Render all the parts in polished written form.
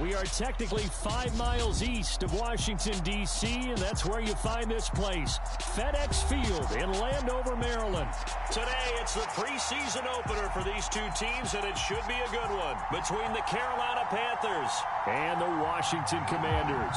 We are technically 5 miles east of Washington, D.C., and that's where you find this place, FedEx Field in Landover, Maryland. Today, it's the preseason opener for these two teams, and it should be a good one between the Carolina Panthers and the Washington Commanders.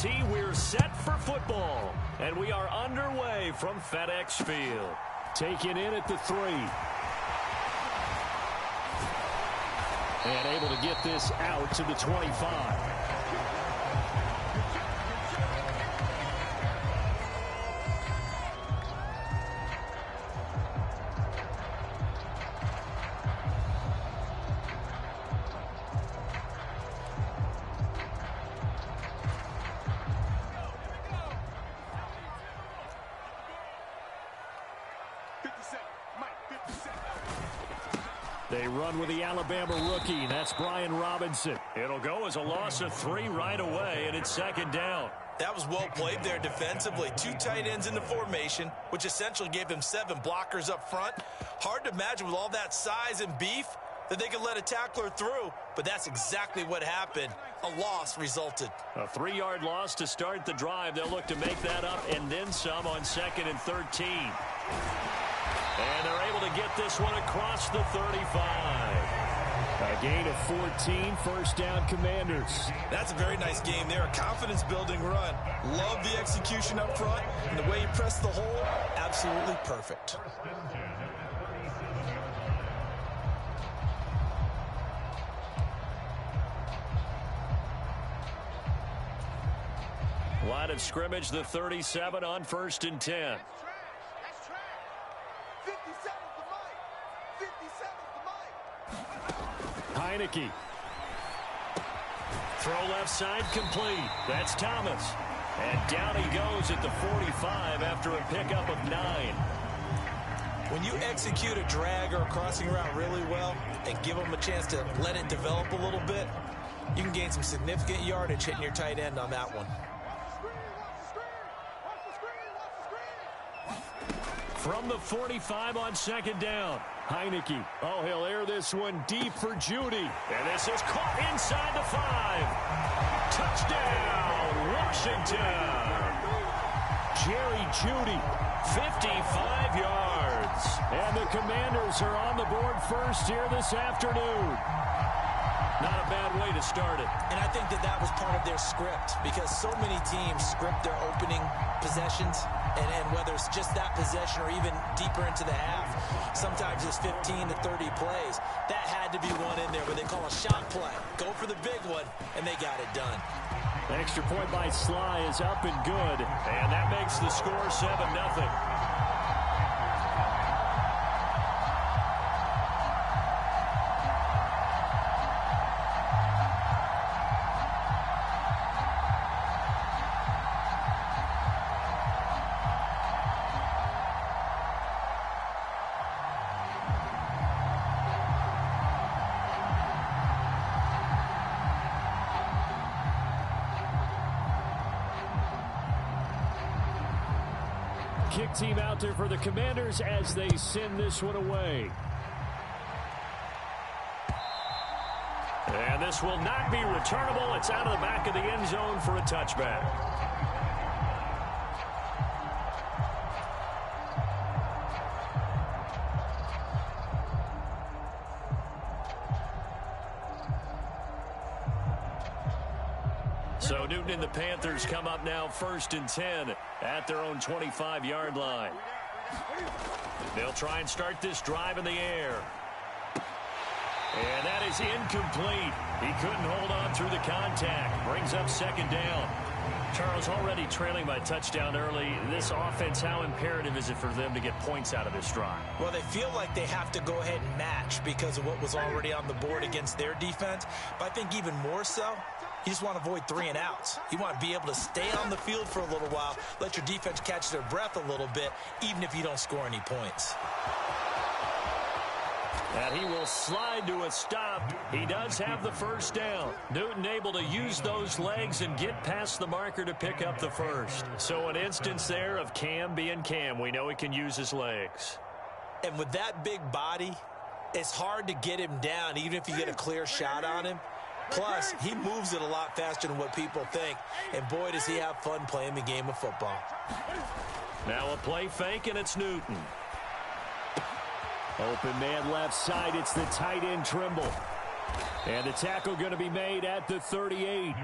Tee, we're set for football, and we are underway from FedEx Field. Taken in at the 3. And able to get this out to the 25. They run with the Alabama rookie. That's Brian Robinson. It'll go as a loss of 3 right away, and it's second down. That was well played there defensively. 2 tight ends in the formation, which essentially gave them 7 blockers up front. Hard to imagine with all that size and beef that they could let a tackler through, but that's exactly what happened. A loss resulted. A 3-yard loss to start the drive. They'll look to make that up and then some on 2nd and 13. And they're able to get this one across the 35. A gain of 14, first down Commanders. That's a very nice game there, a confidence-building run. Love the execution up front, and the way he pressed the hole, absolutely perfect. Line of scrimmage, the 37 on 1st and 10. Heineke. Throw left side complete. That's Thomas. And down he goes at the 45 after a pickup of 9. When you execute a drag or a crossing route really well and give them a chance to let it develop a little bit, you can gain some significant yardage hitting your tight end on that one. From the 45 on 2nd down. Heineke. Oh, he'll air this one deep for Judy. And this is caught inside the 5. Touchdown, Washington. Jerry Judy, 55 yards. And the Commanders are on the board first here this afternoon. Not a bad way to start it. And I think that was part of their script, because so many teams script their opening possessions, and whether it's just that possession or even deeper into the half, sometimes it's 15 to 30 plays. That had to be one in there where they call a shot play. Go for the big one, and they got it done. The extra point by Sly is up and good, and that makes the score 7-0. Kick team out there for the Commanders as they send this one away. And this will not be returnable. It's out of the back of the end zone for a touchback. So Newton and the Panthers come up now 1st and 10 at their own 25-yard line. They'll try and start this drive in the air. And that is incomplete. He couldn't hold on through the contact. Brings up 2nd down. Charles, already trailing by touchdown early. This offense, how imperative is it for them to get points out of this drive? Well, they feel like they have to go ahead and match because of what was already on the board against their defense. But I think even more so, you just want to avoid 3 and outs. You want to be able to stay on the field for a little while, let your defense catch their breath a little bit, even if you don't score any points. And he will slide to a stop. He does have the first down. Newton able to use those legs and get past the marker to pick up the first. So an instance there of Cam being Cam. We know he can use his legs. And with that big body, it's hard to get him down, even if you get a clear shot on him. Plus, he moves it a lot faster than what people think. And boy, does he have fun playing the game of football. Now a play fake, and it's Newton. Open man left side. It's the tight end Trimble. And the tackle going to be made at the 38.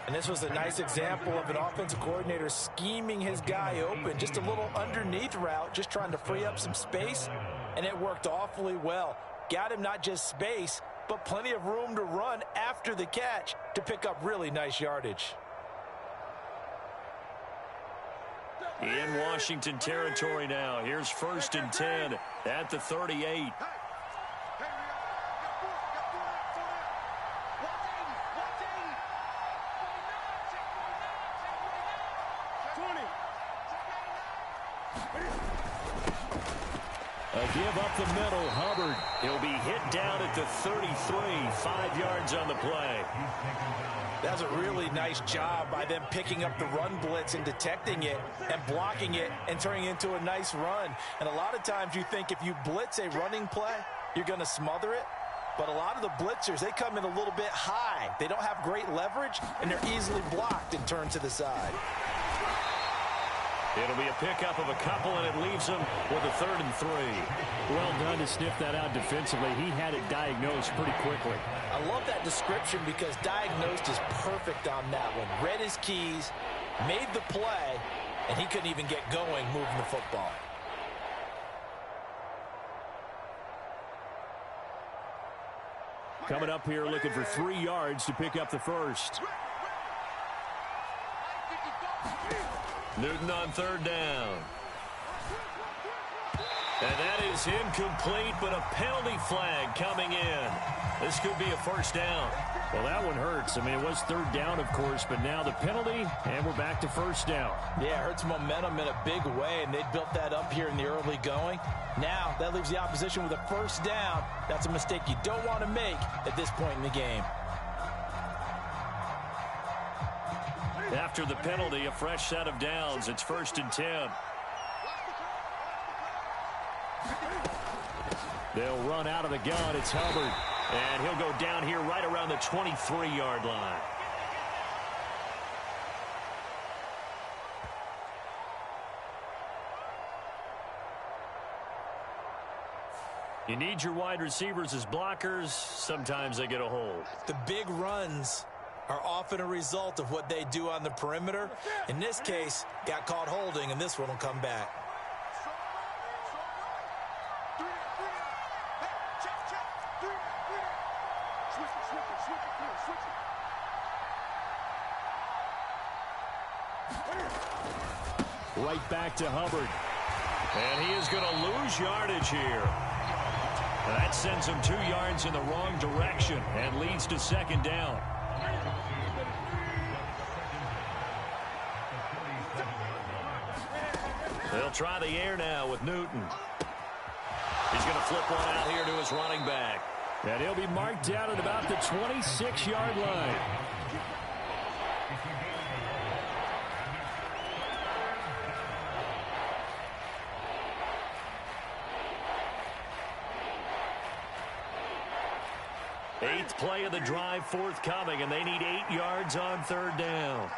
And this was a nice example of an offensive coordinator scheming his guy open. Just a little underneath route, just trying to free up some space. And it worked awfully well. Got him not just space, but plenty of room to run after the catch to pick up really nice yardage. In Washington territory now. Here's 1st and 10 at the 38. A give up the middle. Hubbard. He'll be hit down at the 33. 5 yards on the play. That's a really nice job by them picking up the run blitz and detecting it and blocking it and turning it into a nice run. And a lot of times you think if you blitz a running play, you're going to smother it. But a lot of the blitzers, they come in a little bit high. They don't have great leverage, and they're easily blocked and turned to the side. It'll be a pickup of a couple, and it leaves them with a 3rd and 3. Well done to sniff that out defensively. He had it diagnosed pretty quickly. I love that description because diagnosed is perfect on that one. Read his keys, made the play, and he couldn't even get going moving the football. Coming up here looking for 3 yards to pick up the first. Newton on 3rd down. And that is incomplete, but a penalty flag coming in. This could be a 1st down. Well, that one hurts. I mean, it was 3rd down, of course, but now the penalty, and we're back to 1st down. Yeah, it hurts momentum in a big way, and they built that up here in the early going. Now, that leaves the opposition with a 1st down. That's a mistake you don't want to make at this point in the game. After the penalty, a fresh set of downs. It's 1st and 10. They'll run out of the gun. It's Hubbard. And he'll go down here right around the 23-yard line. You need your wide receivers as blockers. Sometimes they get a hold. The big runs are often a result of what they do on the perimeter. In this case, got caught holding, and this one will come back. Right back to Hubbard. And he is going to lose yardage here. And that sends him 2 yards in the wrong direction and leads to 2nd down. They'll try the air now with Newton. He's going to flip one out here to his running back. And he'll be marked down at about the 26-yard line. Eighth play of the drive forthcoming, and they need 8 yards on 3rd down.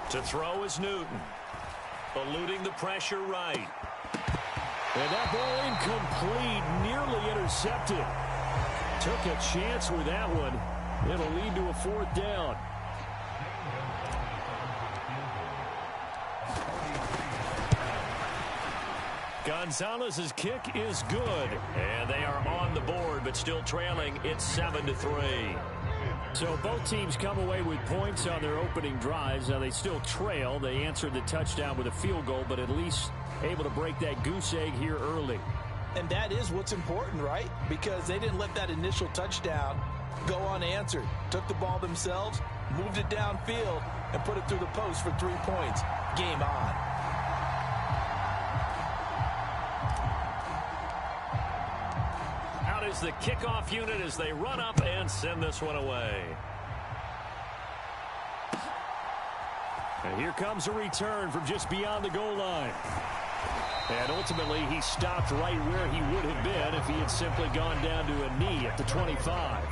To throw is Newton. Eluding the pressure right. And that ball incomplete, nearly intercepted. Took a chance with that one. It'll lead to a 4th down. Gonzalez's kick is good. And they are on the board, but still trailing. It's 7-3. So both teams come away with points on their opening drives. Now they still trail. They answered the touchdown with a field goal, but at least able to break that goose egg here early. And that is what's important, right? Because they didn't let that initial touchdown go unanswered. Took the ball themselves, moved it downfield, and put it through the post for 3 points. Game on. is the kickoff unit as they run up and send this one away. And here comes a return from just beyond the goal line. And ultimately, he stopped right where he would have been if he had simply gone down to a knee at the 25.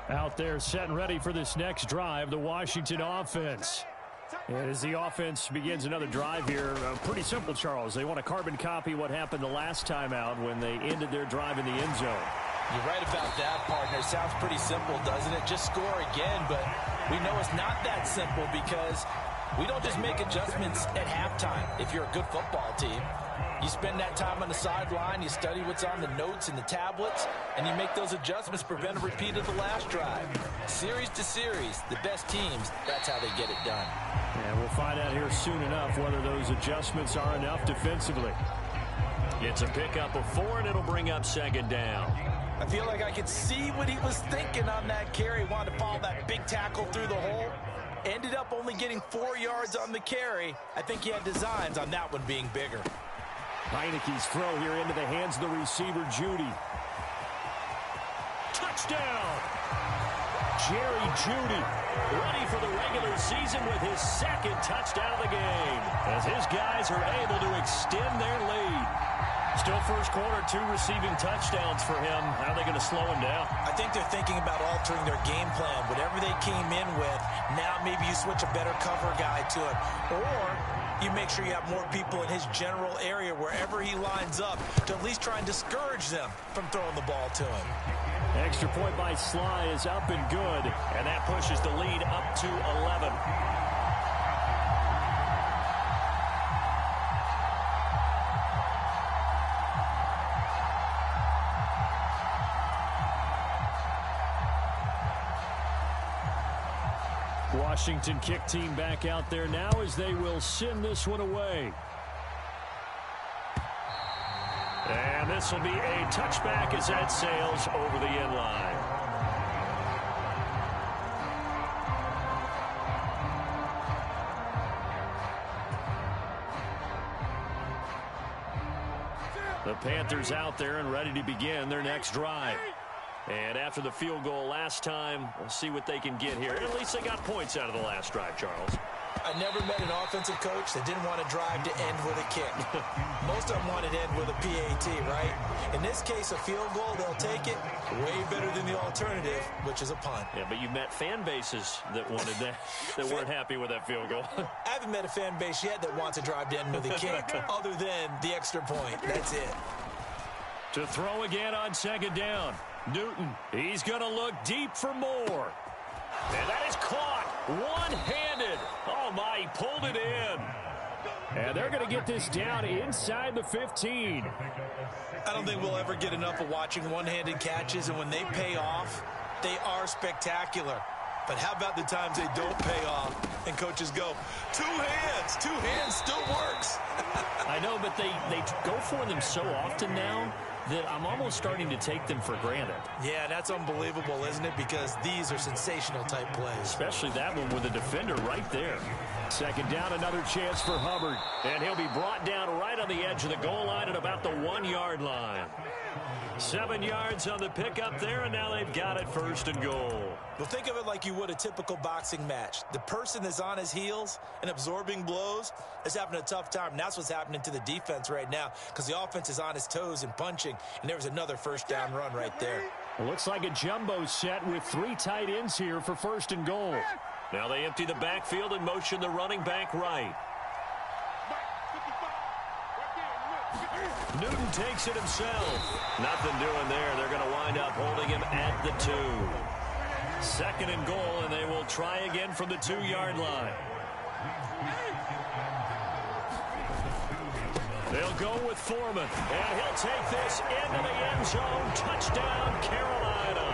Out there set and ready for this next drive, the Washington offense. And as the offense begins another drive here, pretty simple, Charles. They want to carbon copy what happened the last time out when they ended their drive in the end zone. You're right about that, partner. Sounds pretty simple, doesn't it? Just score again, but we know it's not that simple because we don't just make adjustments at halftime if you're a good football team. You spend that time on the sideline, you study what's on the notes and the tablets, and you make those adjustments to prevent a repeat of the last drive. Series to series, the best teams, that's how they get it done. And we'll find out here soon enough whether those adjustments are enough defensively. It's a pickup of 4, and it'll bring up second down. I feel like I could see what he was thinking on that carry. Wanted to follow that big tackle through the hole. Ended up only getting 4 yards on the carry. I think he had designs on that one being bigger. Heineke's throw here into the hands of the receiver, Judy. Touchdown! Jerry Judy, ready for the regular season with his second touchdown of the game, as his guys are able to extend their lead. Still first quarter, 2 receiving touchdowns for him. How are they going to slow him down? I think they're thinking about altering their game plan. Whatever they came in with, now maybe you switch a better cover guy to it. Or you make sure you have more people in his general area wherever he lines up to at least try and discourage them from throwing the ball to him. Extra point by Sly is up and good, and that pushes the lead up to 11. Washington kick team back out there now as they will send this one away. And this will be a touchback as that sails over the end line. The Panthers out there and ready to begin their next drive. And after the field goal last time, we'll see what they can get here. At least they got points out of the last drive, Charles. I never met an offensive coach that didn't want to drive to end with a kick. Most of them wanted to end with a PAT, right? In this case, a field goal, they'll take it. Way better than the alternative, which is a punt. Yeah, but you met fan bases that wanted that, that weren't happy with that field goal. I haven't met a fan base yet that wants to drive to end with a kick, other than the extra point. That's it. To throw again on second down. Newton, he's going to look deep for more. And that is caught one-handed. Oh, my, he pulled it in. And they're going to get this down inside the 15. I don't think we'll ever get enough of watching one-handed catches, and when they pay off, they are spectacular. But how about the times they don't pay off and coaches go, two hands still works. I know, but they go for them so often now that I'm almost starting to take them for granted. Yeah, that's unbelievable, isn't it? Because these are sensational type plays. Especially that one with a defender right there. Second down, another chance for Hubbard. And he'll be brought down right on the edge of the goal line at about the 1-yard line. 7 yards on the pickup there, and now they've got it first and goal. Well, think of it like you would a typical boxing match. The person that's on his heels and absorbing blows is having a tough time, and that's what's happening to the defense right now because the offense is on his toes and punching, and there was another first down run right there. Well, looks like a jumbo set with 3 tight ends here for first and goal. Now they empty the backfield and motion the running back right. Newton takes it himself. Nothing doing there. They're going to wind up holding him at the 2. Second and goal, and they will try again from the 2-yard line. They'll go with Foreman, and he'll take this into the end zone. Touchdown, Carolina.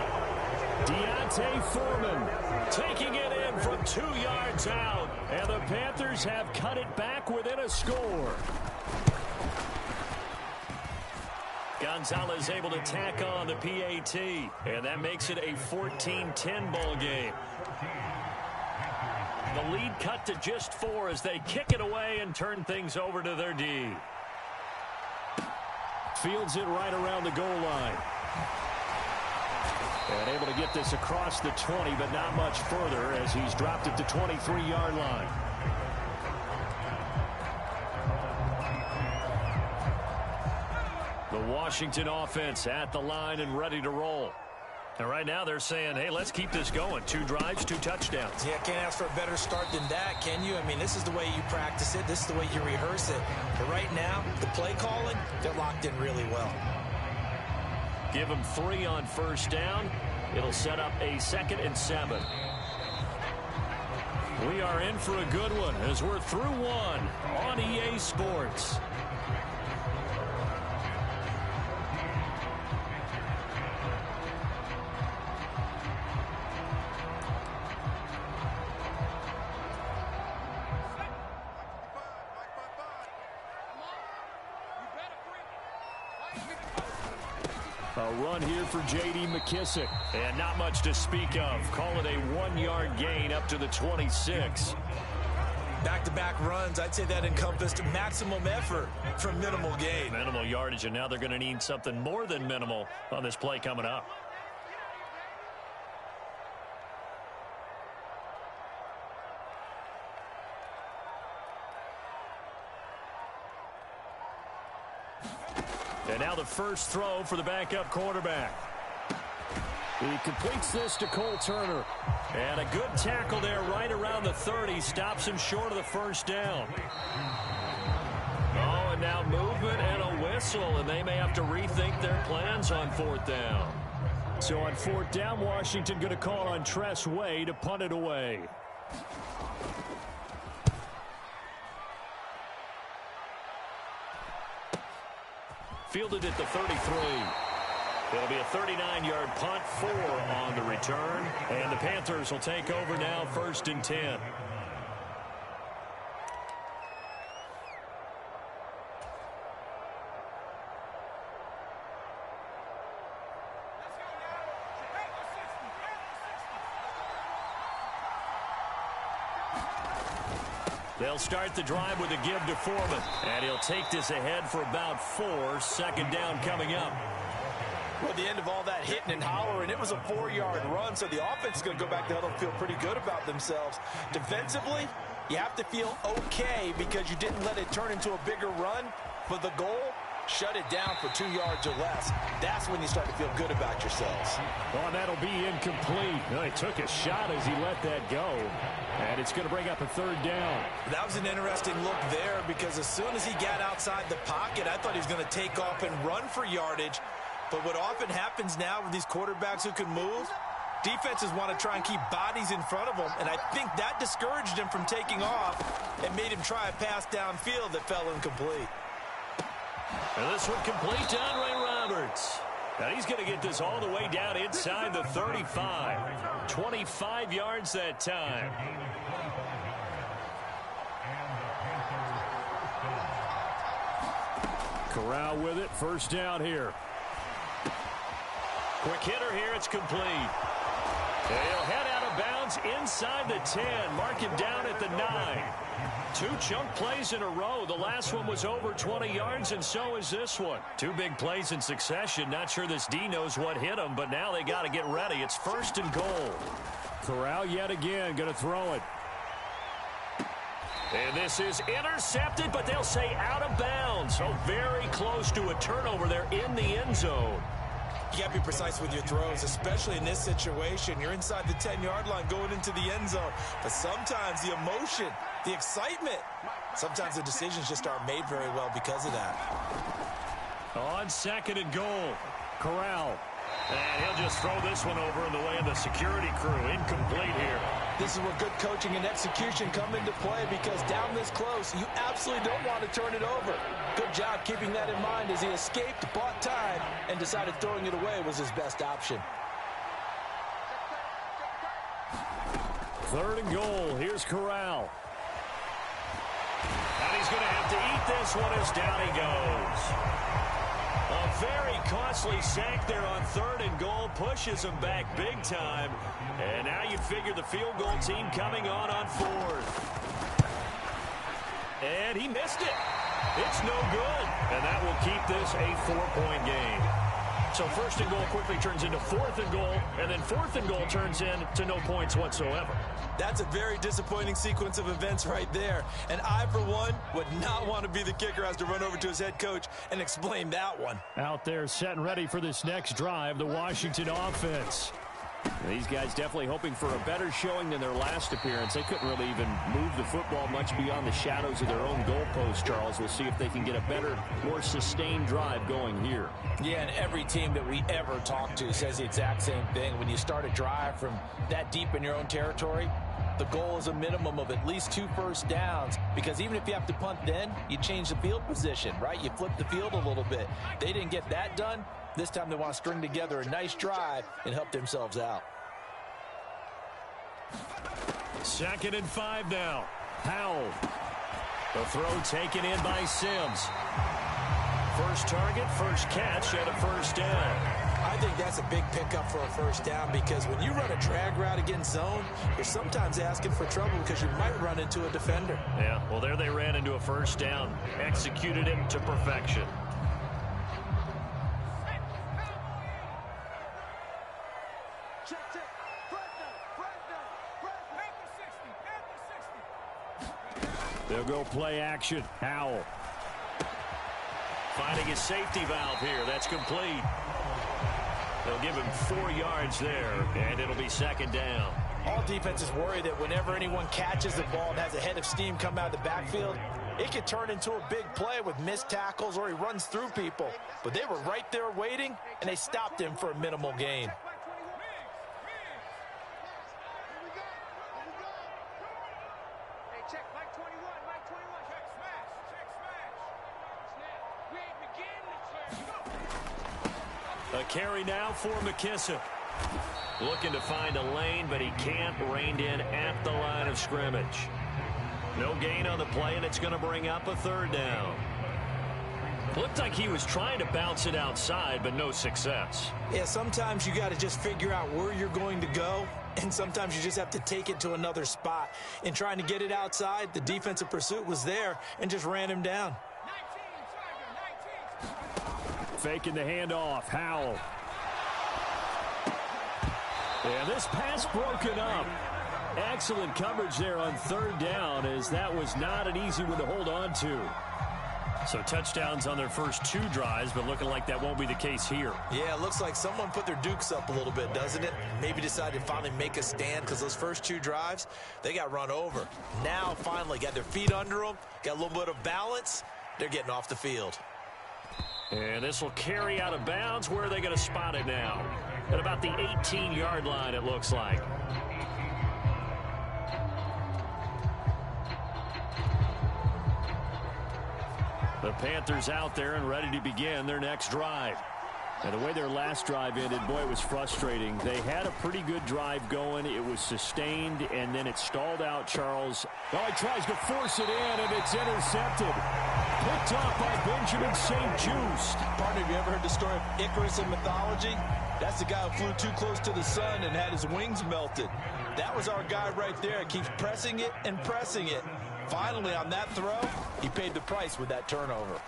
Deontay Foreman taking it in from 2 yards out. And the Panthers have cut it back within a score. Gonzalez able to tack on the PAT. And that makes it a 14-10 ball game. The lead cut to just 4 as they kick it away and turn things over to their D. Fields it right around the goal line. And able to get this across the 20, but not much further as he's dropped it to 23-yard line. The Washington offense at the line and ready to roll. And right now they're saying, hey, let's keep this going. 2 drives, 2 touchdowns. Yeah, can't ask for a better start than that, can you? I mean, this is the way you practice it. This is the way you rehearse it. But right now, the play calling, they're locked in really well. Give them 3 on first down. It'll set up a 2nd and 7. We are in for a good one as we're through 1 on EA Sports. A run here for J.D. McKissick. And not much to speak of. Call it a 1-yard gain up to the 26. Back-to-back runs, I'd say that encompassed maximum effort for minimal gain. Minimal yardage, and now they're going to need something more than minimal on this play coming up. And now the first throw for the backup quarterback. He completes this to Cole Turner. And a good tackle there right around the 30. Stops him short of the first down. Oh, and now movement and a whistle. And they may have to rethink their plans on 4th down. So on 4th down, Washington going to call on Tress Way to punt it away. Fielded at the 33. It'll be a 39-yard punt, 4 on the return. And the Panthers will take over now, 1st and 10. They'll start the drive with a give to Foreman. And he'll take this ahead for about 4. 2nd down coming up. Well, at the end of all that hitting and hollering, it was a 4-yard run, so the offense is going to go back to huddle and feel pretty good about themselves. Defensively, you have to feel okay because you didn't let it turn into a bigger run. But the goal, shut it down for 2 yards or less. That's when you start to feel good about yourselves. Well, that'll be incomplete. Well, he took a shot as he let that go. And it's going to bring up a 3rd down. That was an interesting look there because as soon as he got outside the pocket, I thought he was going to take off and run for yardage. But what often happens now with these quarterbacks who can move, defenses want to try and keep bodies in front of them. And I think that discouraged him from taking off and made him try a pass downfield that fell incomplete. And this one complete to Andre Roberts. Now he's going to get this all the way down inside the 35. 25 yards that time. Corral with it. 1st down here. Quick hitter here. It's complete. He'll head out of bounds inside the 10. Mark him down at the 9. 2 chunk plays in a row. The last one was over 20 yards, and so is this one. 2 big plays in succession. Not sure this D knows what hit him, but now they got to get ready. It's 1st and goal. Corral yet again going to throw it. And this is intercepted, but they'll say out of bounds. So very close to a turnover there in the end zone. You got to be precise with your throws, especially in this situation. You're inside the 10-yard line going into the end zone. But sometimes the emotion, the excitement, sometimes the decisions just aren't made very well because of that. On 2nd and goal, Corral. And he'll just throw this one over in the way of the security crew. Incomplete here. This is where good coaching and execution come into play because down this close, you absolutely don't want to turn it over. Good job keeping that in mind as he escaped, bought time, and decided throwing it away was his best option. Third and goal. Here's Corral. And he's going to have to eat this one as down he goes. A very costly sack there on third and goal. Pushes him back big time. And now you figure the field goal team coming on fourth. And he missed it. It's no good. And that will keep this a 4-point game. So first and goal quickly turns into fourth and goal, and then fourth and goal turns into no points whatsoever. That's a very disappointing sequence of events right there. And I, for one, would not want to be the kicker who has to run over to his head coach and explain that one. Out there set and ready for this next drive, the Washington offense. These guys definitely hoping for a better showing than their last appearance. They couldn't really even move the football much beyond the shadows of their own goalpost, Charles. We'll see if they can get a better, more sustained drive going here. Yeah, and every team that we ever talk to says the exact same thing. When you start a drive from that deep in your own territory, the goal is a minimum of at least 2 first downs, because even if you have to punt then, you change the field position, right? You flip the field a little bit. They didn't get that done. This time they want to string together a nice drive and help themselves out. 2nd and 5 now. Howell. The throw taken in by Sims. First target, first catch, and a first down. I think that's a big pickup for a first down, because when you run a drag route against zone, you're sometimes asking for trouble because you might run into a defender. Yeah, well, there they ran into a first down. Executed it to perfection. They'll go play action. Howell. Finding his safety valve here. That's complete. They'll give him 4 yards there, and it'll be 2nd down. All defenses worry that whenever anyone catches the ball and has a head of steam come out of the backfield, it could turn into a big play with missed tackles or he runs through people. But they were right there waiting, and they stopped him for a minimal gain. A carry now for McKissick. Looking to find a lane, but he can't. Reined in at the line of scrimmage. No gain on the play, and it's going to bring up a 3rd down. Looked like he was trying to bounce it outside, but no success. Yeah, sometimes you got to just figure out where you're going to go, and sometimes you just have to take it to another spot. In trying to get it outside, the defensive pursuit was there and just ran him down. Faking the handoff. Howell. And this pass broken up. Excellent coverage there on 3rd down, as that was not an easy one to hold on to. So touchdowns on their first 2 drives, but looking like that won't be the case here. Yeah, it looks like someone put their dukes up a little bit, doesn't it? Maybe decided to finally make a stand, because those first 2 drives, they got run over. Now, finally, got their feet under them, got a little bit of balance. They're getting off the field. And this will carry out of bounds. Where are they going to spot it now? At about the 18-yard line, it looks like. The Panthers out there and ready to begin their next drive. And the way their last drive ended, boy, it was frustrating. They had a pretty good drive going. It was sustained, and then it stalled out, Charles. Oh, he tries to force it in, and it's intercepted. Picked off by Benjamin St. Just. Partner, have you ever heard the story of Icarus in mythology? That's the guy who flew too close to the sun and had his wings melted. That was our guy right there. He keeps pressing it and pressing it. Finally, on that throw, he paid the price with that turnover.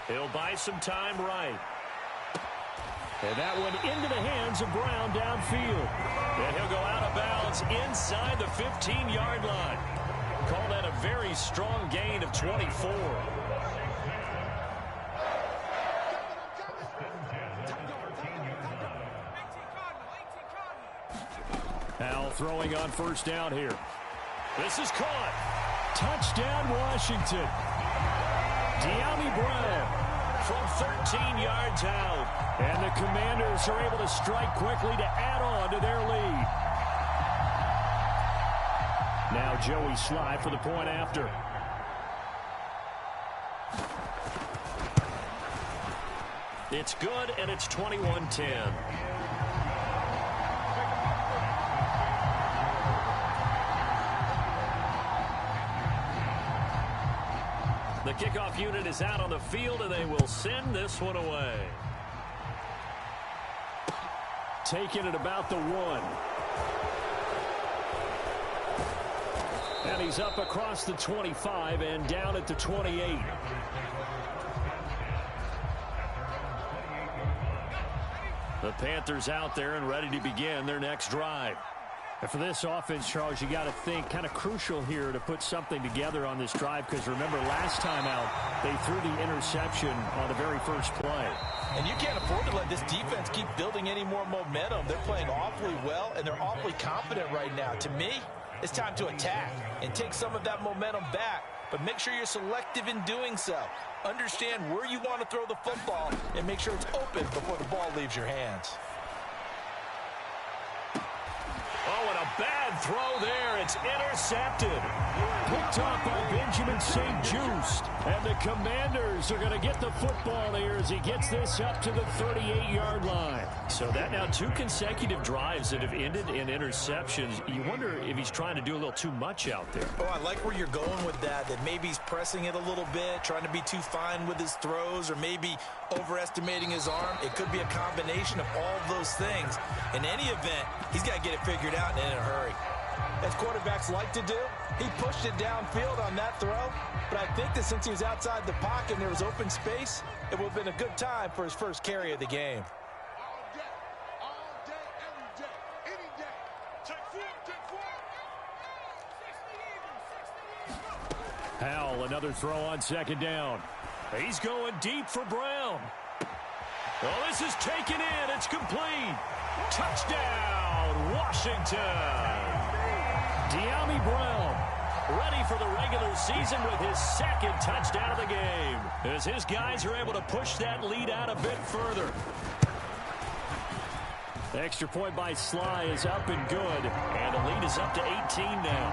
He'll buy some time right. And that one into the hands of Brown downfield. And he'll go out of bounds inside the 15-yard line. Call that a very strong gain of 24. Howell throwing on first down here. This is caught. Touchdown, Washington. De'Ami Brown from 13 yards out. And the Commanders are able to strike quickly to add on to their lead. Now Joey Sly for the point after. It's good, and it's 21-10. The kickoff unit is out on the field, and they will send this one away. Taken at about the 1. And he's up across the 25 and down at the 28. The Panthers out there and ready to begin their next drive. And for this offense, Charles, you got to think kind of crucial here to put something together on this drive, because remember last time out they threw the interception on the very first play. And you can't afford to let this defense keep building any more momentum. They're playing awfully well, and they're awfully confident right now. To me, it's time to attack and take some of that momentum back, but make sure you're selective in doing so. Understand where you want to throw the football and make sure it's open before the ball leaves your hands. Oh, and a bad throw there. It's intercepted. Picked off by Benjamin St. Just. And the Commanders are going to get the football here as he gets this up to the 38-yard line. So that now 2 consecutive drives that have ended in interceptions. You wonder if he's trying to do a little too much out there. Oh, I like where you're going with that maybe he's pressing it a little bit, trying to be too fine with his throws, or maybe overestimating his arm. It could be a combination of all of those things. In any event, he's got to get it figured out and in a hurry. As quarterbacks like to do, he pushed it downfield on that throw, but I think that since he was outside the pocket and there was open space, it would have been a good time for his first carry of the game. All day, every day, any day. Take 4. Howell, another throw on second down. He's going deep for Brown. Oh, this is taken in. It's complete. Touchdown, Washington. De'Ami Brown, ready for the regular season with his second touchdown of the game, as his guys are able to push that lead out a bit further. The extra point by Sly is up and good, and the lead is up to 18 now.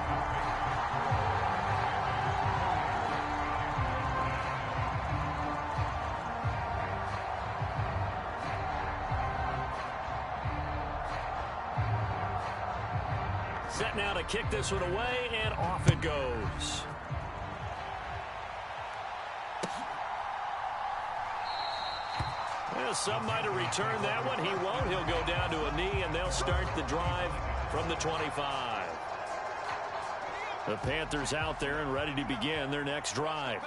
Set now to kick this one away, and off it goes. Well, some might have returned that one. He won't. He'll go down to a knee, and they'll start the drive from the 25. The Panthers out there and ready to begin their next drive.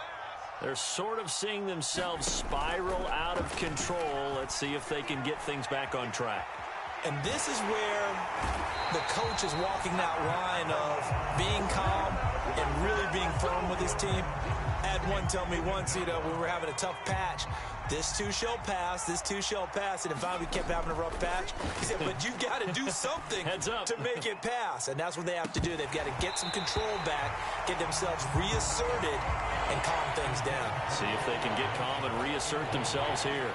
They're sort of seeing themselves spiral out of control. Let's see if they can get things back on track. And this is where the coach is walking that line of being calm and really being firm with his team. I had one tell me once, when we were having a tough patch, this too shall pass, this too shall pass. And if we kept having a rough patch, he said, but you got to do something to make it pass. And that's what they have to do. They've got to get some control back, get themselves reasserted, and calm things down. See if they can get calm and reassert themselves here.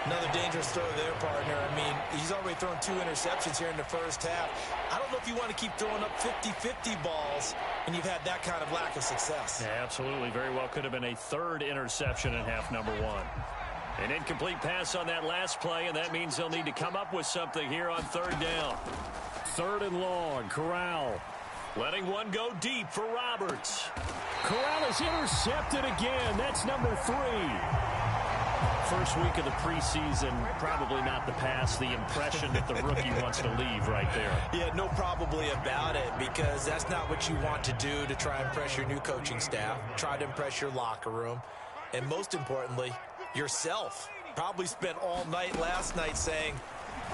Another dangerous throw there, partner. I mean, he's already thrown 2 interceptions here in the first half. I don't know if you want to keep throwing up 50-50 balls when you've had that kind of lack of success. Yeah, absolutely. Very well could have been a 3rd interception in half number 1. An incomplete pass on that last play, and that means they'll need to come up with something here on 3rd down. 3rd and long. Corral letting one go deep for Roberts. Corral is intercepted again. That's number 3. First week of the preseason, probably not the pass, the impression that the rookie wants to leave right there. Yeah, no probably about it, because that's not what you want to do to try and impress your new coaching staff, try to impress your locker room, and most importantly, yourself. Probably spent all night last night saying,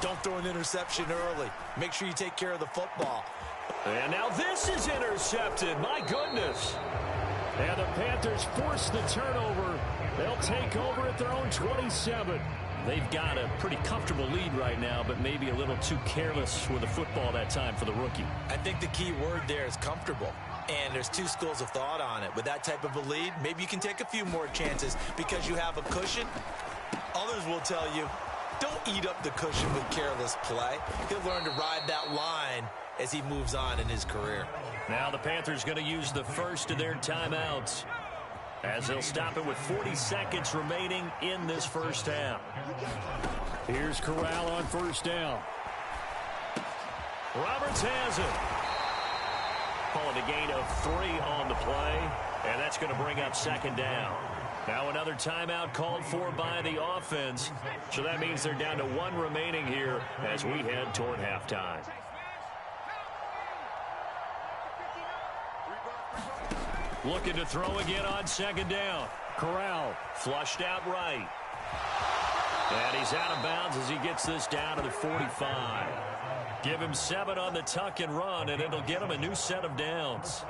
don't throw an interception early. Make sure you take care of the football. And now this is intercepted. My goodness. And the Panthers force the turnover. They'll take over at their own 27. They've got a pretty comfortable lead right now, but maybe a little too careless with the football that time for the rookie. I think the key word there is comfortable. And there's 2 schools of thought on it. With that type of a lead, maybe you can take a few more chances because you have a cushion. Others will tell you, don't eat up the cushion with careless play. He'll learn to ride that line as he moves on in his career. Now the Panthers going to use the first of their timeouts, as they'll stop it with 40 seconds remaining in this first half. Here's Corral on 1st down. Roberts has it. Calling a gain of 3 on the play. And that's going to bring up second down. Now another timeout called for by the offense. So that means they're down to one remaining here as we head toward halftime. Looking to throw again on second down. Corral flushed out right. And he's out of bounds as he gets this down to the 45. Give him 7 on the tuck and run, and it'll get him a new set of downs.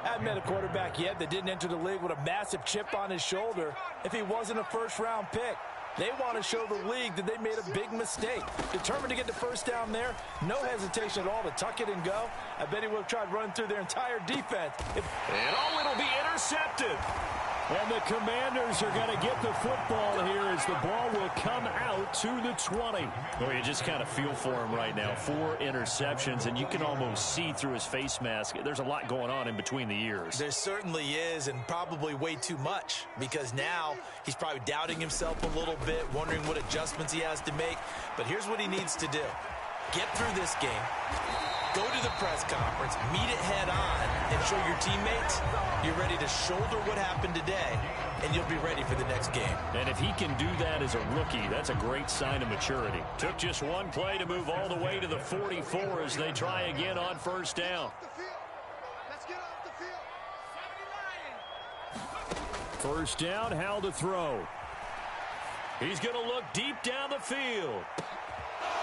I haven't met a quarterback yet that didn't enter the league with a massive chip on his shoulder if he wasn't a first-round pick. They want to show the league that they made a big mistake. Determined to get the first down there, no hesitation at all to tuck it and go. I bet he would have tried running through their entire defense. It'll be intercepted. And the Commanders are going to get the football here as the ball will come out to the 20. Well, you just kind of feel for him right now. 4 interceptions, and you can almost see through his face mask. There's a lot going on in between the ears. There certainly is, and probably way too much, because now he's probably doubting himself a little bit, wondering what adjustments he has to make. But here's what he needs to do. Get through this game. Go to the press conference, meet it head on, and show your teammates you're ready to shoulder what happened today, and you'll be ready for the next game. And if he can do that as a rookie, that's a great sign of maturity. Took just one play to move all the way to the 44 as they try again on first down. Let's get off the field. First down, Howell to throw. He's going to look deep down the field.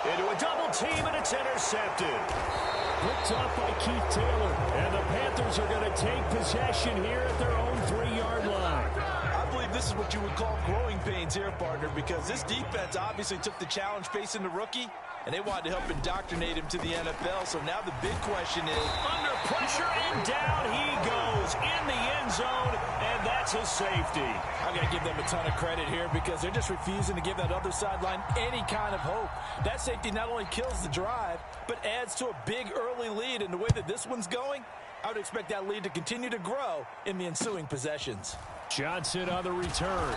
Into a double team, and it's intercepted. Picked off by Keith Taylor. And the Panthers are going to take possession here at their own 3-yard line. I believe this is what you would call growing pains here, partner, because this defense obviously took the challenge facing the rookie, and they wanted to help indoctrinate him to the NFL. So now the big question is, under pressure, and down he goes in the end zone, and that's his safety. I've got to give them a ton of credit here because they're just refusing to give that other sideline any kind of hope. That safety not only kills the drive, but adds to a big early lead. And the way that this one's going, I would expect that lead to continue to grow in the ensuing possessions. Johnson on the return.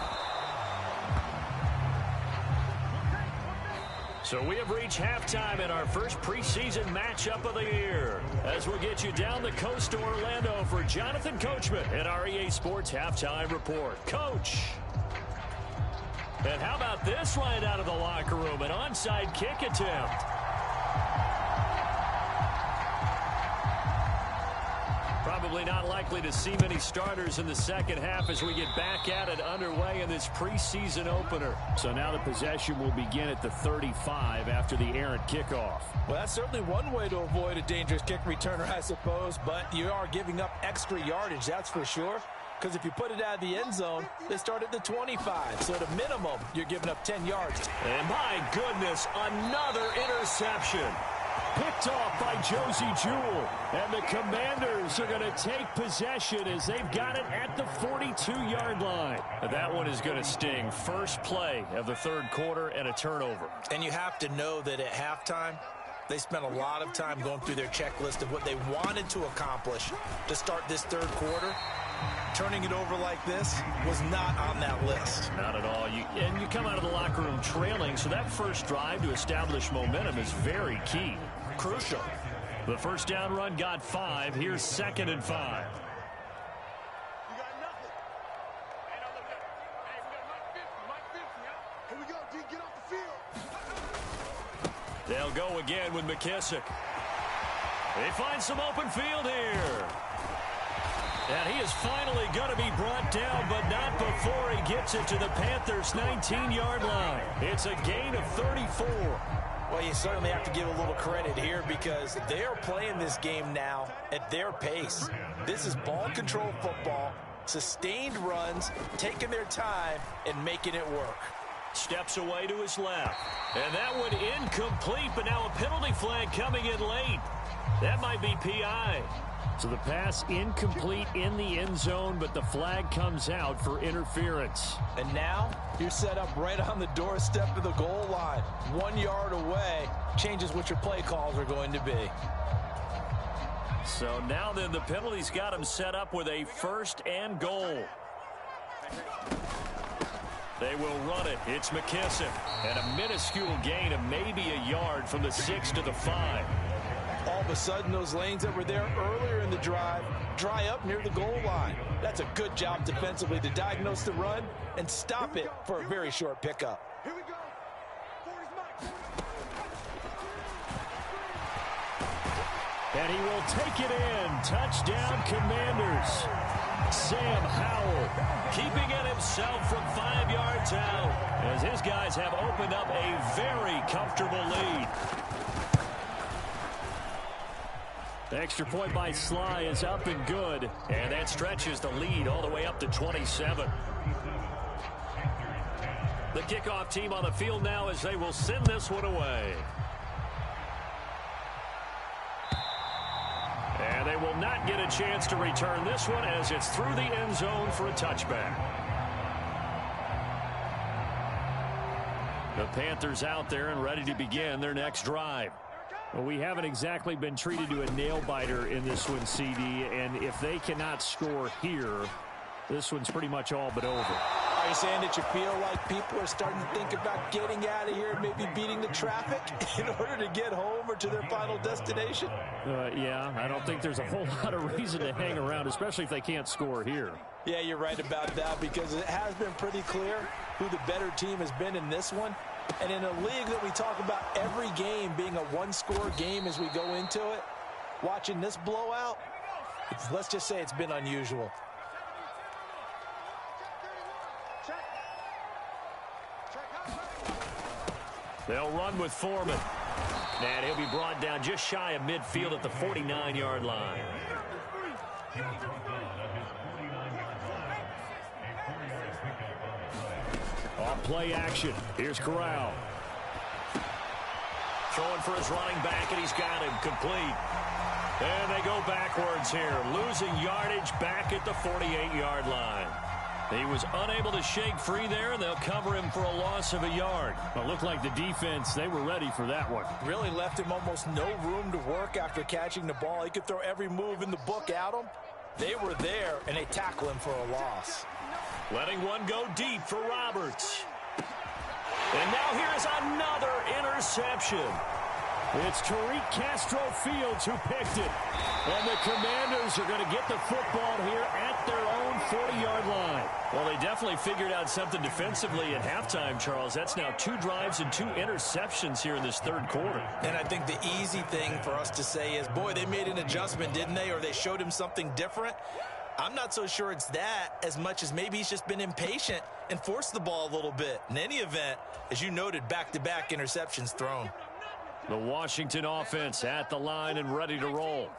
So we have reached halftime in our first preseason matchup of the year. As we get you down the coast to Orlando for Jonathan Coachman at our EA Sports Halftime Report. Coach. And how about this right out of the locker room? An onside kick attempt. Probably not likely to see many starters in the second half as we get back at it underway in this preseason opener. So now the possession will begin at the 35 after the errant kickoff. Well, that's certainly one way to avoid a dangerous kick returner, I suppose, but you are giving up extra yardage, that's for sure. Because if you put it out of the end zone, they start at the 25. So at a minimum, you're giving up 10 yards. And my goodness, another interception. Picked off by Josie Jewell. And the Commanders are going to take possession as they've got it at the 42-yard line. That one is going to sting. First play of the third quarter and a turnover. And you have to know that at halftime, they spent a lot of time going through their checklist of what they wanted to accomplish to start this third quarter. Turning it over like this was not on that list. Not at all. And you come out of the locker room trailing, so that first drive to establish momentum is very key. Crucial. The first down run got 5. Here's 2nd and 5. You got nothing. Hey, now look at it. Hey, we got Mike 50, Here we go, D. Get off the field. They'll go again with McKissick. They find some open field here. And he is finally going to be brought down, but not before he gets it to the Panthers' 19-yard line. It's a gain of 34. Well, you certainly have to give a little credit here because they are playing this game now at their pace. This is ball control football, sustained runs, taking their time, and making it work. Steps away to his left. And that one incomplete, but now a penalty flag coming in late. That might be PI. So the pass incomplete in the end zone, but the flag comes out for interference. And now you're set up right on the doorstep of the goal line. 1 yard away changes what your play calls are going to be. So now then the penalty's got him set up with a 1st and goal. They will run it. It's McKissick. And a minuscule gain of maybe a yard from the 6 to the 5. All of a sudden, those lanes that were there earlier in the drive dry up near the goal line. That's a good job defensively to diagnose the run and stop it for a very short pickup. Here we go. 40's Mike. And he will take it in. Touchdown, Commanders. Sam Howell keeping it himself from 5 yards out as his guys have opened up a very comfortable lead. The extra point by Sly is up and good, and that stretches the lead all the way up to 27. The kickoff team on the field now as they will send this one away. And they will not get a chance to return this one as it's through the end zone for a touchback. The Panthers out there and ready to begin their next drive. Well, we haven't exactly been treated to a nail-biter in this one, CD, and if they cannot score here, this one's pretty much all but over. Are you saying that you feel like people are starting to think about getting out of here and maybe beating the traffic in order to get home or to their final destination? Yeah, I don't think there's a whole lot of reason to hang around, especially if they can't score here. Yeah, you're right about that because it has been pretty clear who the better team has been in this one. And in a league that we talk about every game being a one-score game as we go into it, watching this blowout, let's just say it's been unusual. They'll run with Foreman. And he'll be brought down just shy of midfield at the 49-yard line. Off play action. Here's Corral. Throwing for his running back, and he's got him complete. And they go backwards here, losing yardage back at the 48-yard line. He was unable to shake free there, and they'll cover him for a loss of a yard. It looked like the defense, they were ready for that one. Really left him almost no room to work after catching the ball. He could throw every move in the book at him. They were there, and they tackle him for a loss. Letting one go deep for Roberts. And now here's another interception. It's Tariq Castro Fields who picked it. And the Commanders are going to get the football here at their own 40-yard line. Well, they definitely figured out something defensively at halftime, Charles. That's now 2 drives and 2 interceptions here in this third quarter. And I think the easy thing for us to say is, boy, they made an adjustment, didn't they? Or they showed him something different. I'm not so sure it's that as much as maybe he's just been impatient and forced the ball a little bit. In any event, as you noted, back-to-back interceptions thrown. The Washington offense at the line and ready to roll.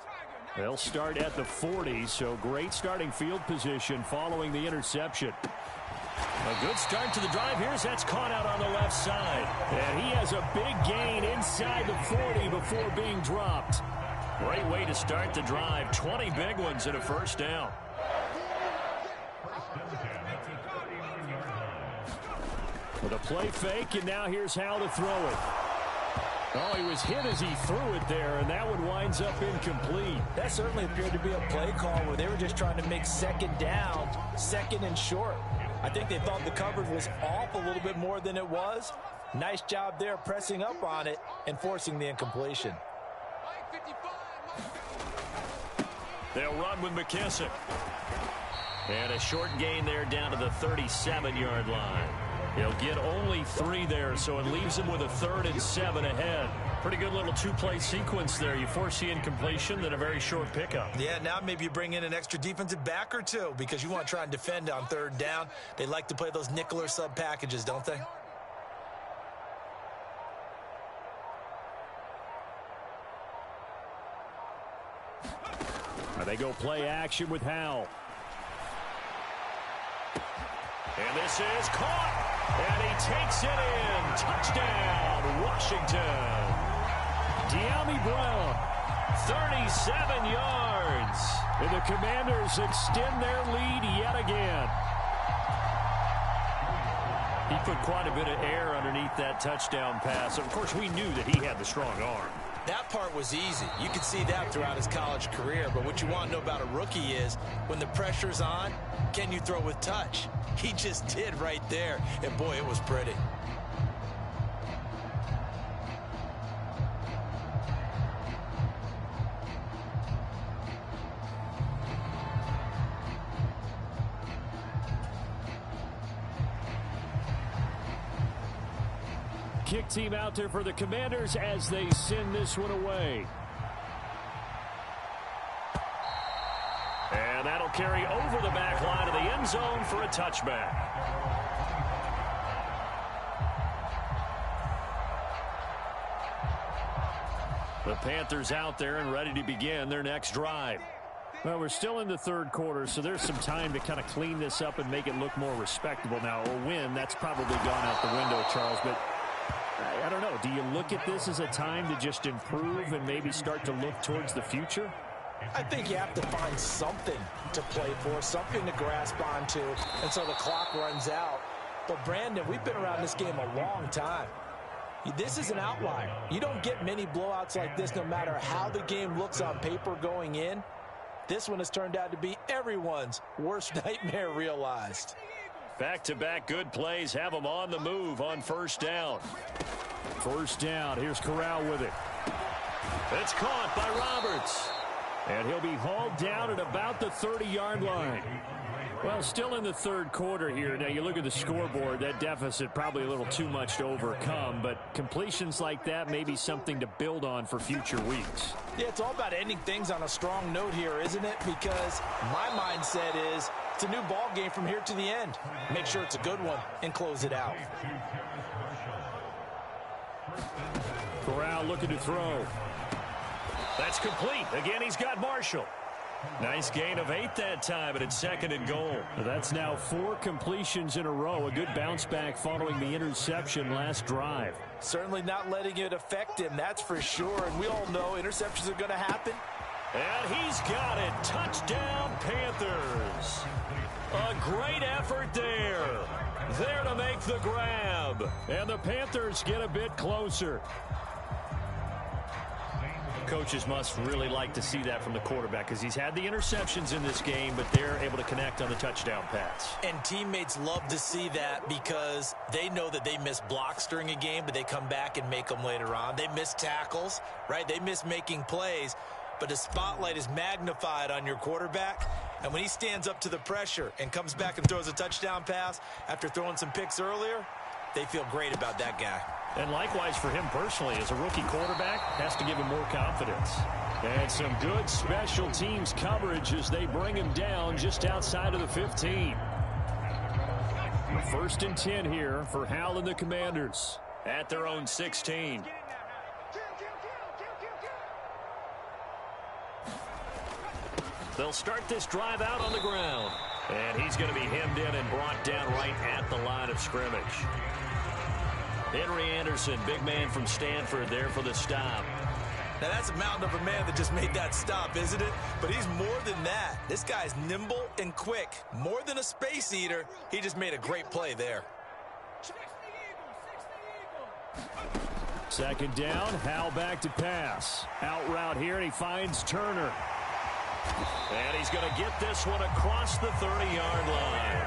They'll start at the 40, so great starting field position following the interception. A good start to the drive here as that's caught out on the left side. And he has a big gain inside the 40 before being dropped. Great way to start the drive. 20 big ones and a first down. With a play fake, and now here's how to throw it. Oh, he was hit as he threw it there, and that one winds up incomplete. That certainly appeared to be a play call where they were just trying to make second down, second and short. I think they thought the coverage was off a little bit more than it was. Nice job there pressing up on it and forcing the incompletion. They'll run with McKissick. And a short gain there down to the 37-yard line. He'll get only 3 there, so it leaves him with a 3rd and 7 ahead. Pretty good little 2-play sequence there. You force the incompletion, then a very short pickup. Yeah, now maybe you bring in an extra defensive back or 2 because you want to try and defend on 3rd down. They like to play those nickel or sub packages, don't they? They go play action with Howell. And this is caught. And he takes it in. Touchdown, Washington. De'Ami Brown, 37 yards. And the Commanders extend their lead yet again. He put quite a bit of air underneath that touchdown pass. Of course, we knew that he had the strong arm. That part was easy. You could see that throughout his college career. But what you want to know about a rookie is when the pressure's on, can you throw with touch? He just did right there. And, boy, it was pretty. kick team out there for the Commanders as they send this one away. And that'll carry over the back line of the end zone for a touchback. The Panthers out there and ready to begin their next drive. Well, we're still in the third quarter, so there's some time to kind of clean this up and make it look more respectable. Now, a win, that's probably gone out the window, Charles, but I don't know. Do you look at this as a time to just improve and maybe start to look towards the future? I think you have to find something to play for, something to grasp onto, and so the clock runs out. But, Brandon, we've been around this game a long time. This is an outlier. You don't get many blowouts like this no matter how the game looks on paper going in. This one has turned out to be everyone's worst nightmare realized. Back-to-back good plays have them on the move on first down. First down. Here's Corral with it. It's caught by Roberts. And he'll be hauled down at about the 30-yard line. Well, still in the third quarter here. Now, you look at the scoreboard, that deficit probably a little too much to overcome, but completions like that may be something to build on for future weeks. Yeah, it's all about ending things on a strong note here, isn't it? Because my mindset is it's a new ball game from here to the end. Make sure it's a good one and close it out. Corral looking to throw. That's complete. Again, he's got Marshall. Nice gain of 8 that time, but it's second and goal. That's now 4 completions in a row. A good bounce back following the interception last drive. Certainly not letting it affect him, that's for sure. And we all know interceptions are going to happen. And he's got it. Touchdown, Panthers. A great effort there. There to make the grab. And the Panthers get a bit closer. Coaches must really like to see that from the quarterback because he's had the interceptions in this game, but they're able to connect on the touchdown pass. And teammates love to see that because they know that they miss blocks during a game, but they come back and make them later on. They miss tackles, right? They miss making plays, but the spotlight is magnified on your quarterback. And when he stands up to the pressure and comes back and throws a touchdown pass after throwing some picks earlier, they feel great about that guy. And likewise for him personally, as a rookie quarterback, has to give him more confidence. And some good special teams coverage as they bring him down just outside of the 15. First and 10 here for Hal and the Commanders at their own 16. They'll start this drive out on the ground. And he's going to be hemmed in and brought down right at the line of scrimmage. Henry Anderson, big man from Stanford, there for the stop. Now, that's a mountain of a man that just made that stop, isn't it? But he's more than that. This guy's nimble and quick. More than a space eater, he just made a great play there. Second down, Hal back to pass. Out route here, and he finds Turner. And he's going to get this one across the 30-yard line.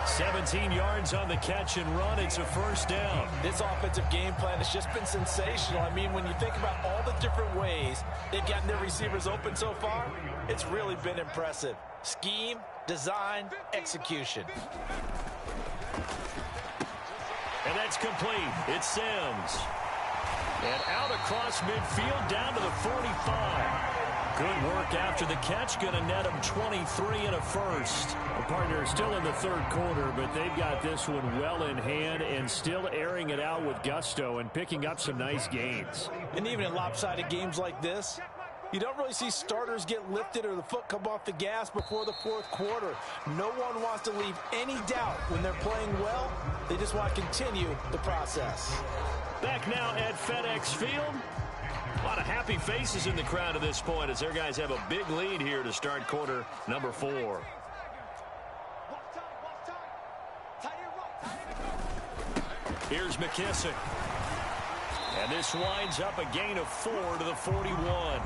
17 yards on the catch and run. It's a first down. This offensive game plan has just been sensational. I mean, when you think about all the different ways they've gotten their receivers open so far, it's really been impressive. Scheme, design, execution. And that's complete. It's Sims. And out across midfield down to the 45. Good work after the catch. Going to net him 23 and a first. The partner is still in the third quarter, but they've got this one well in hand and still airing it out with gusto and picking up some nice gains. And even in lopsided games like this, you don't really see starters get lifted or the foot come off the gas before the fourth quarter. No one wants to leave any doubt when they're playing well. They just want to continue the process. Back now at FedEx Field. A lot of happy faces in the crowd at this point as their guys have a big lead here to start quarter number 4. Here's McKissick. And this winds up a gain of 4 to the 41.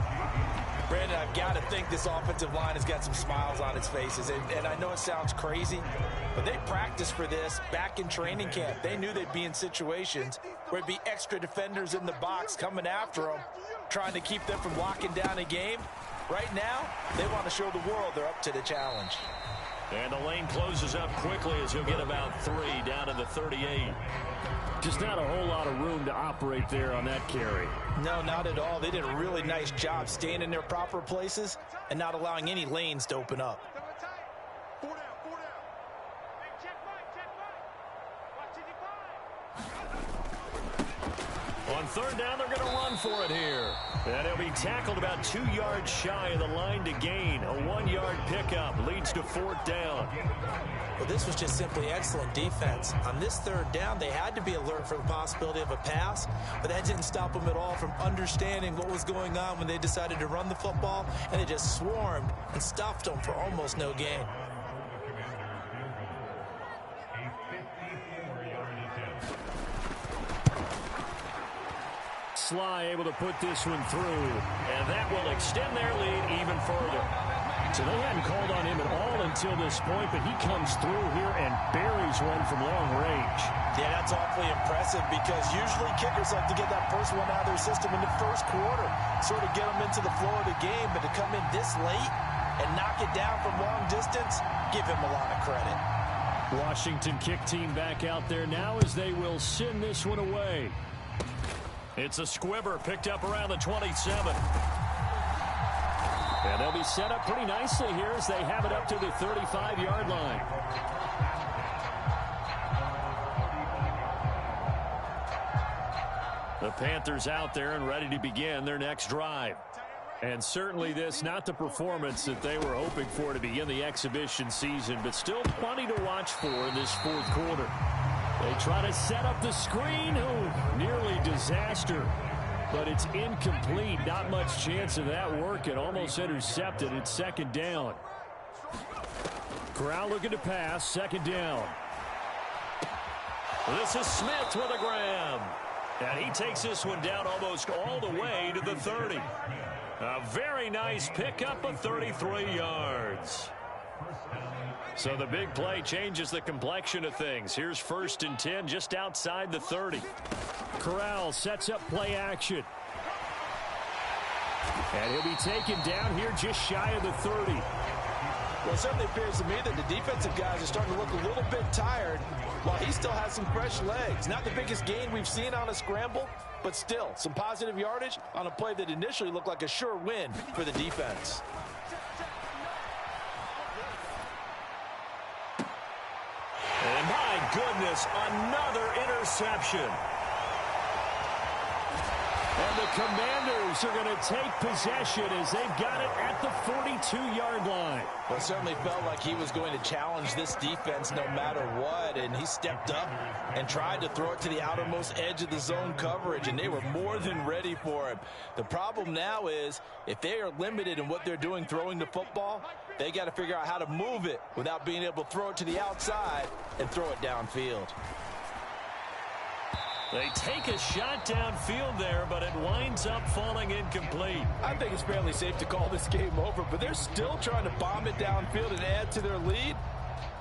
Brandon, I've got to think this offensive line has got some smiles on its faces. And I know it sounds crazy, but they practiced for this back in training camp. They knew they'd be in situations where it'd be extra defenders in the box coming after them, trying to keep them from locking down a game. Right now, they want to show the world they're up to the challenge. And the lane closes up quickly as he'll get about 3 down to the 38. Just not a whole lot of room to operate there on that carry. No, not at all. They did a really nice job staying in their proper places and not allowing any lanes to open up. On third down, they're going to run for it here. And he'll be tackled about 2 yards shy of the line to gain. A 1-yard pickup leads to 4th down. Well, this was just simply excellent defense. On this third down, they had to be alert for the possibility of a pass, but that didn't stop them at all from understanding what was going on when they decided to run the football, and they just swarmed and stuffed them for almost no gain. Sly able to put this one through, and that will extend their lead even further. So they hadn't called on him at all until this point, but he comes through here and buries one from long range. Yeah, that's awfully impressive because usually kickers like to get that first one out of their system in the first quarter, sort of get them into the flow of the game, but to come in this late and knock it down from long distance, give him a lot of credit. Washington kick team back out there now as they will send this one away. It's a squibber picked up around the 27. And they'll be set up pretty nicely here as they have it up to the 35-yard line. The Panthers out there and ready to begin their next drive. And certainly this, not the performance that they were hoping for to begin the exhibition season, but still plenty to watch for in this fourth quarter. They try to set up the screen. Oh, nearly disaster. But it's incomplete. Not much chance of that working. Almost intercepted. It's 2nd down. Corral looking to pass. 2nd down. This is Smith with a grab. And he takes this one down almost all the way to the 30. A very nice pickup of 33 yards. So the big play changes the complexion of things. Here's 1st and 10 just outside the 30. Corral sets up play action. And he'll be taken down here just shy of the 30. Well, it certainly appears to me that the defensive guys are starting to look a little bit tired while he still has some fresh legs. Not the biggest gain we've seen on a scramble, but still some positive yardage on a play that initially looked like a sure win for the defense. And my goodness, another interception. And the Commanders are going to take possession as they've got it at the 42-yard line. Well, it certainly felt like he was going to challenge this defense no matter what, and he stepped up and tried to throw it to the outermost edge of the zone coverage, and they were more than ready for him. The problem now is if they are limited in what they're doing throwing the football, they got to figure out how to move it without being able to throw it to the outside and throw it downfield. They take a shot downfield there, but it winds up falling incomplete. I think it's fairly safe to call this game over, but they're still trying to bomb it downfield and add to their lead.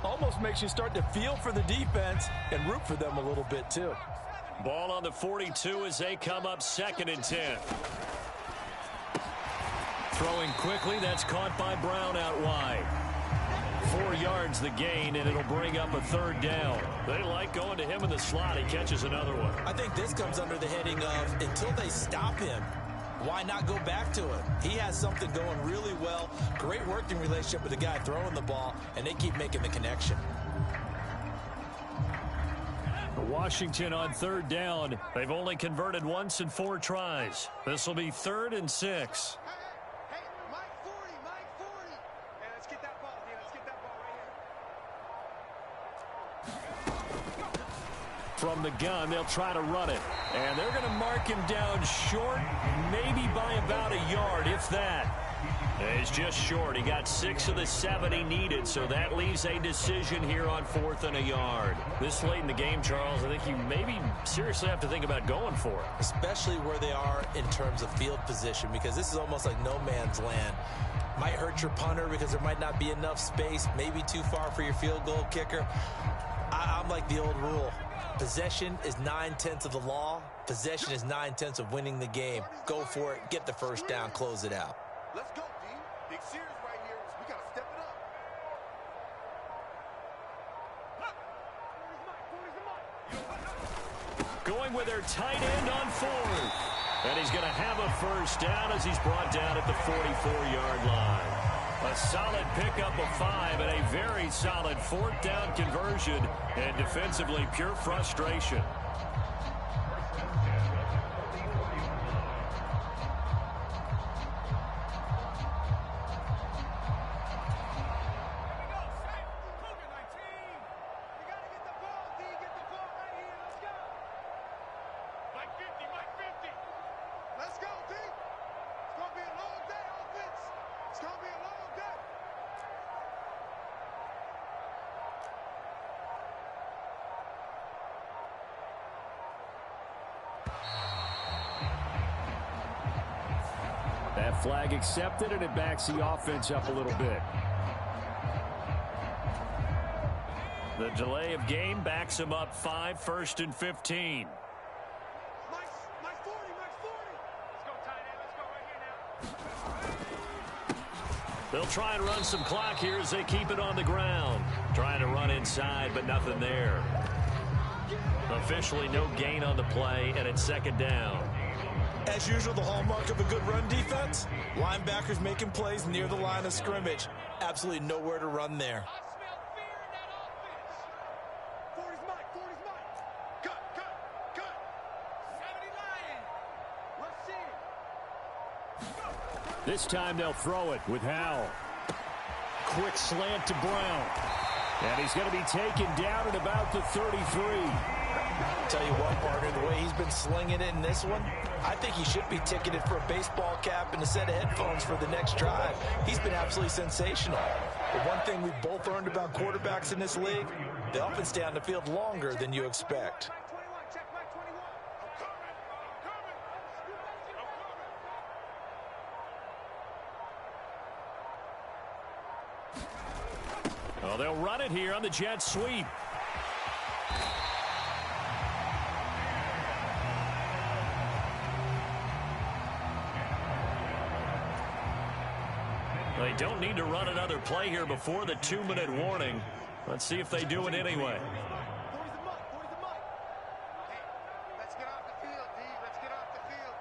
Almost makes you start to feel for the defense and root for them a little bit, too. Ball on the 42 as they come up 2nd and 10. Throwing quickly, that's caught by Brown out wide. 4 yards the gain, and it'll bring up a 3rd down. They like going to him in the slot. He catches another one. I think this comes under the heading of until they stop him, why not go back to him? He has something going really well. Great working relationship with the guy throwing the ball, and they keep making the connection. Washington on 3rd down. They've only converted once in 4 tries. This will be 3rd and 6. From the gun, they'll try to run it. And they're going to mark him down short, maybe by about a yard, if that. He's just short. He got 6 of the 7 he needed, so that leaves a decision here on 4th and a yard. This late in the game, Charles, I think you maybe seriously have to think about going for it. Especially where they are in terms of field position, because this is almost like no man's land. Might hurt your punter because there might not be enough space, maybe too far for your field goal kicker. I'm like the old rule. Possession is 9/10 of the law. Possession is 9/10 of winning the game. Go for it. Get the first down. Close it out. Let's go, D. Big series right here. We got to step it up. Going with their tight end on fourth. And he's going to have a first down as he's brought down at the 44-yard line. A solid pickup of 5 and a very solid fourth down conversion. And defensively, pure frustration. That flag accepted, and it backs the offense up a little bit. The delay of game backs him up 5, 1st and 15. Mike 40, Mike 40. Let's go, tight end. Let's go right here now. They'll try and run some clock here as they keep it on the ground. Trying to run inside, but nothing there. Officially no gain on the play, and it's 2nd down. As usual, the hallmark of a good run defense, linebackers making plays near the line of scrimmage. Absolutely nowhere to run there. I smell fear in that offense. 40's Mike, 40's Mike. Cut. 70 Lion. Let's see. This time they'll throw it with Howell. Quick slant to Brown. And he's going to be taken down at about the 33. Tell you what, partner, the way he's been slinging it in this one, I think he should be ticketed for a baseball cap and a set of headphones for the next drive. He's been absolutely sensational. But one thing we've both learned about quarterbacks in this league, they often stay on the field longer than you expect. Mike 21, check Mike 21. I'm coming. Oh, they'll run it here on the jet sweep. They don't need to run another play here before the 2-minute warning. Let's see if they do it anyway. 40's the Mike. Hey, let's get off the field, D. Let's get off the field,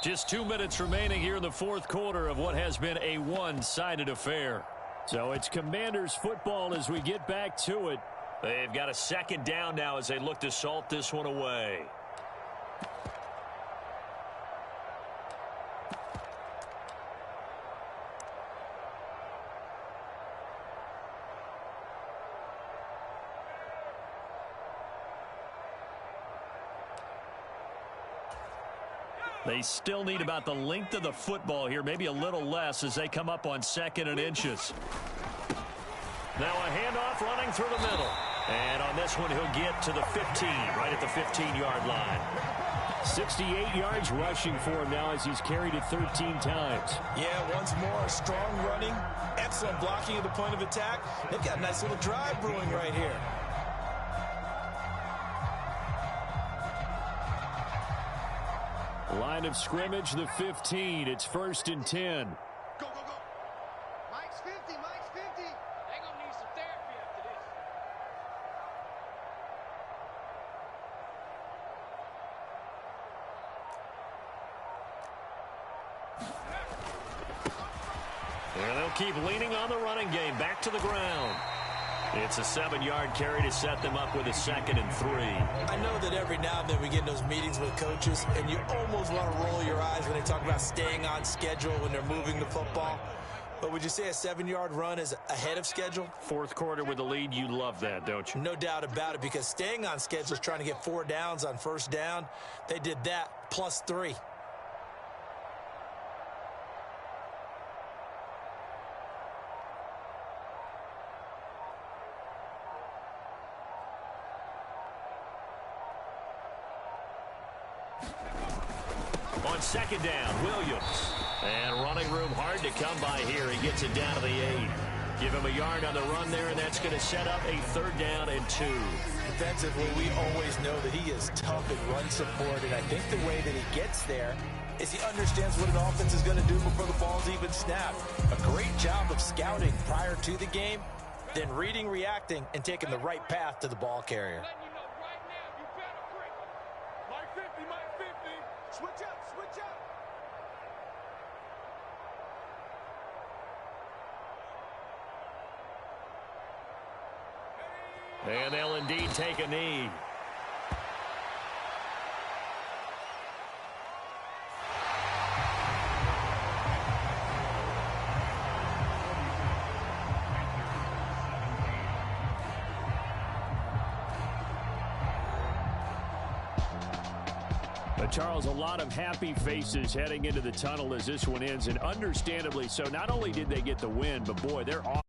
D. Just 2 minutes remaining here in the 4th quarter of what has been a one-sided affair. So it's Commanders football as we get back to it. They've got a 2nd down now as they look to salt this one away. They still need about the length of the football here, maybe a little less as they come up on 2nd and inches. Now a handoff running through the middle. And on this one, he'll get to the 15, right at the 15-yard line. 68 yards rushing for him now as he's carried it 13 times. Yeah, once more, strong running, excellent blocking at the point of attack. They've got a nice little drive brewing right here. Line of scrimmage, the 15. It's 1st and 10. Go. Mike's 50. They're gonna need some therapy after this. And they'll keep leaning on the running game. Back to the ground. It's a 7-yard carry to set them up with a 2nd and 3. I know that every now and then we get in those meetings with coaches, and you almost want to roll your eyes when they talk about staying on schedule when they're moving the football. But would you say a 7-yard run is ahead of schedule? 4th quarter with the lead, you love that, don't you? No doubt about it, because staying on schedule is trying to get 4 downs on 1st down. They did that plus 3. On 2nd down, Williams. And running room hard to come by here. He gets it down to the 8. Give him a yard on the run there, and that's going to set up a 3rd down and 2. Defensively, we always know that he is tough in run support, and I think the way that he gets there is he understands what an offense is going to do before the ball's even snapped. A great job of scouting prior to the game. then reading, reacting, and taking the right path to the ball carrier. Letting you know right now, you better break. Mike 50, Mike 50. Switch up, switch up. And they'll indeed take a knee. Charles, a lot of happy faces heading into the tunnel as this one ends, and understandably so. Not only did they get the win, but boy, they're off.